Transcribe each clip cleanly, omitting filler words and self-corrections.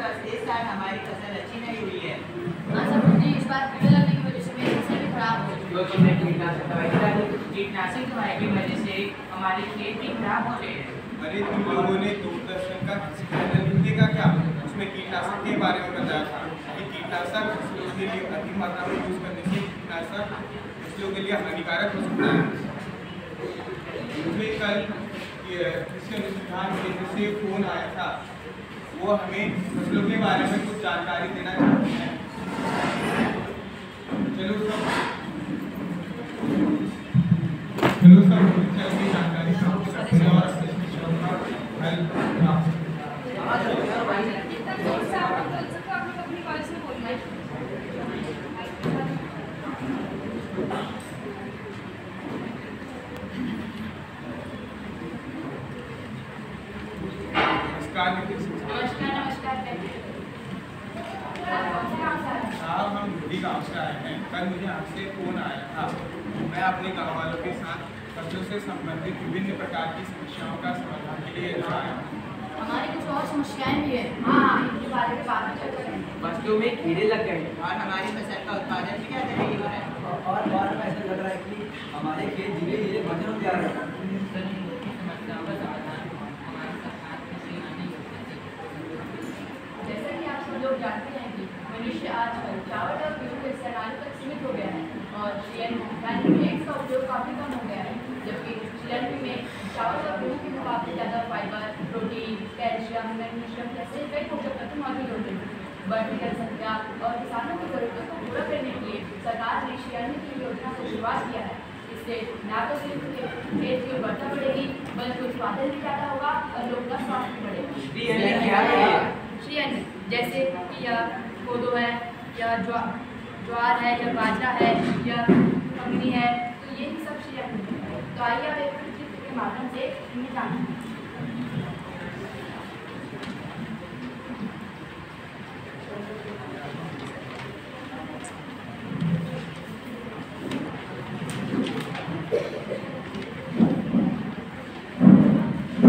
बस इस साल हमारी फसल अच्छी नहीं हुई है। हाँ सब जी, इस बार कीड़े लगने की वजह से मेरी फसल भी खराब हो चुकी है। तो तुमने कीटनाशक दवाई डाली, कीटनाशक दवाई की वजह से हमारी खेत भी खराब हो गई है। अरे तुम लोगों ने दूरदर्शन का चैनल नहीं देखा क्या? उसमें कीटनाशक के बारे में बताया था कि कीटनाशक फसलों के लिए अधिक मात्रा में यूज करने से कीटनाशक फसलों के लिए हानिकारक हो सकता है। मुझे कल कृषि अनुसंधान केंद्र से फोन आया था, वो हमें फसलों के बारे में कुछ जानकारी देना चाहते हैं। चलो सब चलिए जानकारी प्राप्त करते हैं और साहब हम धोबी गाँव से आए हैं। कल मुझे आपसे फोन आया था। मैं अपने गाँव वालों के साथ फसलों से संबंधित विभिन्न प्रकार की समस्याओं का समाधान के लिए यहाँ आया हूँ। हमारी कुछ और समस्याएं भी है। हाँ, इनके बारे में बात चर्चा करेंगे। फसलों में कीड़े लग गए और हमारी फसल का उत्पादन भी ज़्यादा नहीं हो रहा है। और ऐसा लग रहा है कि हमारे खेत धीरे धीरे बंजर हो जा रहे हैं। समस्याओं का समाधान हमारी सरकार से नहीं हो सकती। जैसा कि आप सब लोग जानते हैं कि मनुष्य आजकल चावल और गेहूं के इस्तेमाल तक सीमित हो गया है और सीएनजी यानी ग्रेन्स का उपयोग काफ़ी कम हो गया है, जबकि सीएनजी में चावल और गेहूं के मुकाबले ज़्यादा फाइबर, प्रोटीन, कैल्शियम, मैग्नीशियम जैसे कई पोषक तत्व मौजूद होते हैं। बढ़ती जनसंख्या और किसानों की जरूरतों को पूरा करने के लिए सरकार ने सीएनजी की योजना को शुरुआत किया है। इससे न तो सिर्फ खेत की उर्वरता बढ़ेगी बल्कि उत्पादन भी ज़्यादा होगा और लोगों का स्वास्थ्य भी बढ़ेगा। सीएनजी जैसे कि या कोदो है या ज्वार है या बाजरा है या कंगनी है, तो ये भी सब सीएनजी है। तो आइए अब एक चित्र के माध्यम से इन्हें जानें।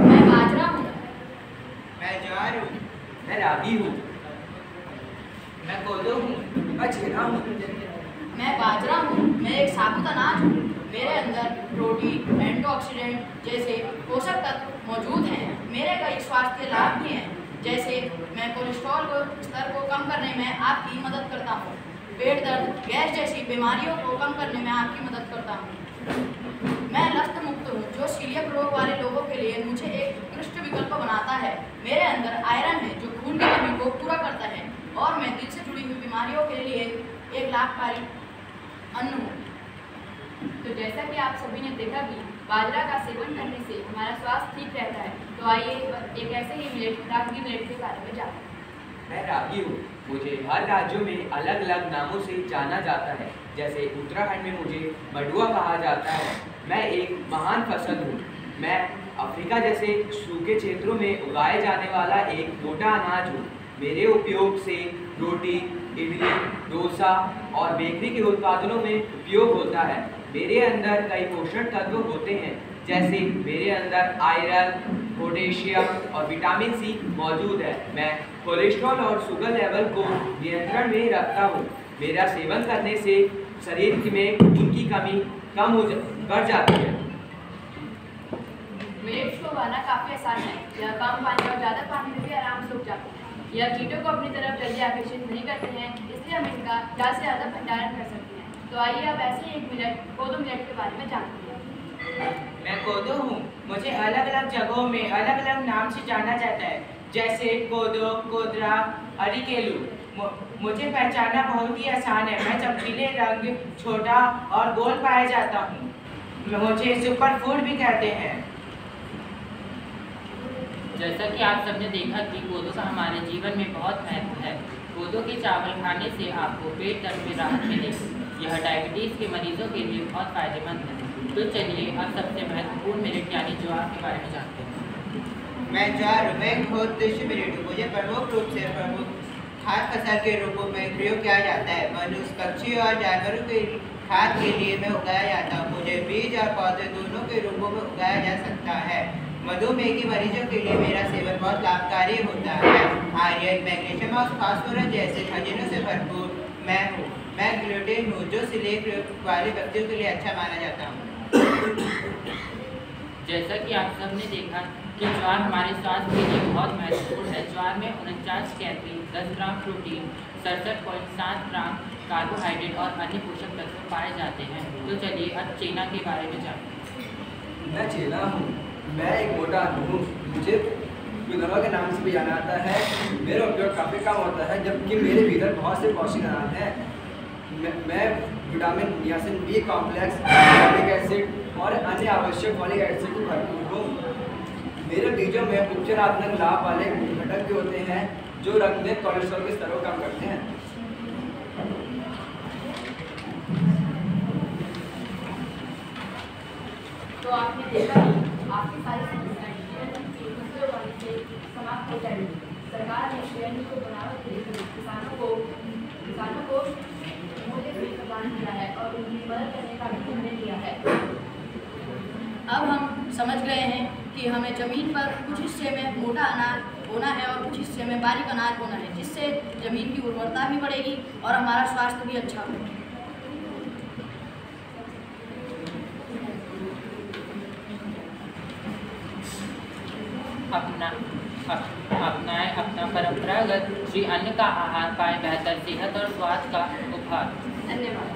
मैं बाजरा हूँ। मैं ज्वार हूँ। मैं रागी हूँ। मैं कोदो हूँ। मैं चेना हूँ। मैं बाजरा हूँ। मैं एक साबुत अनाज हूँ। मेरे अंदर प्रोटीन, एंटीऑक्सीडेंट जैसे पोषक तत्व मौजूद हैं। मेरे कई स्वास्थ्य लाभ भी हैं, जैसे मैं कोलेस्ट्रॉल को स्तर को कम करने में आपकी मदद करता हूँ, पेट दर्द, गैस जैसी बीमारियों को कम करने में आपकी मदद करता हूँ। मैं लस्त मुक्त हूँ, जो सीलियक रोग वाले लोगों के लिए मुझे एक उत्कृष्ट विकल्प बनाता है। मेरे अंदर आयरन है, जो खून की कमी को पूरा करता है और मैं दिल से जुड़ी हुई बीमारियों के लिए एक लाभकारी अन्न हूँ। तो जैसा कि आप सभी ने देखा कि बाजरा का सेवन करने से हमारा स्वास्थ्य ठीक रहता है, तो आइए एक ऐसे ही मिलेट, रागी मिलेट के बारे में जानते हैं। मैं रागी हूँ। मुझे हर राज्यों में अलग अलग नामों से जाना जाता है। जैसे उत्तराखंड में मुझे मडुआ कहा जाता है। मैं एक महान फसल हूँ। मैं अफ्रीका जैसे सूखे क्षेत्रों में उगाए जाने वाला एक मोटा अनाज हूँ। मेरे उपयोग से रोटी, इडली, डोसा और बेकरी के उत्पादनों में उपयोग होता है। मेरे अंदर कई पोषण तत्व होते हैं, जैसे मेरे अंदर आयरन, पोटेशियम और विटामिन सी मौजूद है। मैं कोलेस्ट्रॉल और शुगर लेवल को नियंत्रण में रखता हूँ। मेरा सेवन करने से शरीर में उनकी कमी बढ़ जाती है। मिलेट्स को उगाना काफ़ी आसान है। यह कम पानी और ज़्यादा पानी में भी आराम से उग जाते हैं। यह कीटों को अपनी तरफ जल्दी आकर्षित नहीं करते हैं, इसलिए हम इनका ज़्यादा से ज़्यादा भंडारण कर सकते हैं। तो आइए अब ऐसे ही एक मिनट कोदो मिलेट के बारे में जानते हैं। मैं कोदो हूँ। मुझे अलग अलग जगहों में अलग अलग नाम से जाना जाता है, जैसे कोदो, कोदरा, अरिकेलू। मुझे पहचानना बहुत ही आसान है। मैं चमकीले रंग, छोटा और गोल पाया जाता हूँ। मुझे सुपर फूड भी कहते हैं। जैसा कि आप सबने देखा कि कोदो का हमारे जीवन में बहुत महत्व है। कोदो के चावल खाने से आपको पेट दर्द में राहत मिलेगी। यह डायबिटीज़ के मरीजों के लिए बहुत फायदेमंद है। तो चलिए अब सबसे महत्वपूर्ण मिलेट यानी ज्वार के बारे में जानते हैं। मैं ज्वार मैं बहुत उद्देश्य मिलेट हूँ। मुझे प्रमुख रूप से खाद्य फसल के रूपों में प्रयोग किया जाता है। मनुष्य, पक्षी और जानवरों के खाद के लिए मैं उगाया जाता हूँ। मुझे बीज और पौधे दोनों के रूपों में उगाया जा सकता है। मधुमेह के मरीजों के लिए मेरा सेवन बहुत लाभकारी होता है। आयरन, मैग्नीशियम और फास्फोरस जैसे खनिजों से भरपूर मैं हूँ। मैं ग्लूटेन हूँ जो सिलेक वाले व्यक्तियों के लिए अच्छा माना जाता हूँ। जैसा कि आप सबने देखा कि ज्वार हमारे स्वास्थ्य के लिए बहुत महत्वपूर्ण है। ज्वार में 49 कैलोरी, 10 ग्राम प्रोटीन, 67.7 ग्राम कार्बोहाइड्रेट और अन्य पोषक तत्व पाए जाते हैं। तो चलिए अब चेना के बारे में जानते हैं। मैं चेना हूँ। मैं एक मोटा आदमी हूँ। मुझे विधवा के नाम से भी जाना जाता है। मेरा उपयोग काफ़ी कम होता है, जबकि मेरे भीतर बहुत से पौष्टिक अनाज हैं। मैं vitamin niacin B complex, folic acid और अन्य आवश्यक फॉलिक एसिड से भरपूर हूँ। मेरे बीजों में उच्च ऋणात्मक लाभ वाले घटक भी होते हैं जो रक्त में कोलेस्ट्रॉल के स्तर को कम करते हैं। तो आपने देखा आपकी सारी समस्याएं से समाप्त हो जाएंगी। सरकार ने श्रेणी को बढ़ावा देते हुए किसानों को मूल्य भी प्रदान किया है और उनकी मदद करने का भी निर्णय लिया है। अब हम समझ गए हैं कि हमें ज़मीन पर कुछ हिस्से में मोटा अनाज होना है और कुछ हिस्से में बारीक अनाज होना है, जिससे ज़मीन की उर्वरता भी बढ़ेगी और हमारा स्वास्थ्य भी अच्छा होगा। अपनाएं अपना परंपरागत श्री अन्न का आहार, पाएं बेहतर सेहत और स्वास्थ्य का उपहार। धन्यवाद।